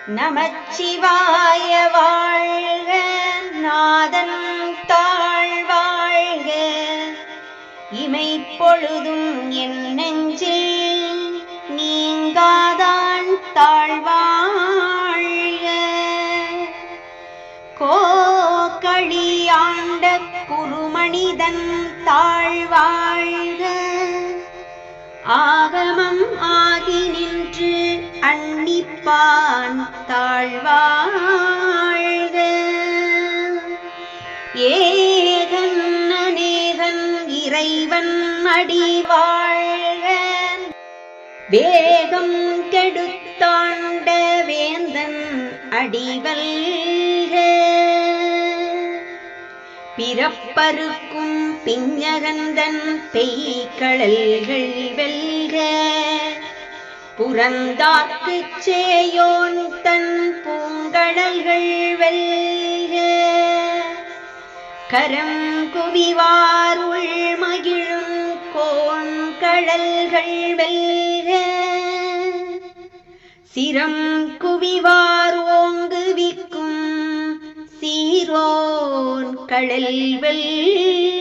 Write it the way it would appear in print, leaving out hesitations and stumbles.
நமச்சிவாய வாழ்க, நாதன் தாழ் வாழ்க. இமைப்பொழுதும் என் நெஞ்சில் நீங்காதான் தாழ்வாழ்க. கோக்களி ஆண்ட குருமனிதன் தாழ்வாழ்க. ஆகமம் ஆகி நின்று அன்னிப்பான் தாழ்வாழ்க. ஏகன் அநேகன் இறைவன் அடி வாழ்க. வேகம் கெடுத்தாண்ட வேந்தன் அடிவல்க. பிறப்பருக்கும் பிஞகந்தன் பெய்கழல்கள் வெல்க. புறந்தாக்குச் சேயோன் தன் பூங்கடல்கள் வெல்க. கரம் குவிவார் உள் மகிழும் கோண்கடல்கள் வெல்க. சிரம் குவிவார் ஓங்குவிக்கும் சீரோன் கடல் வெல்க.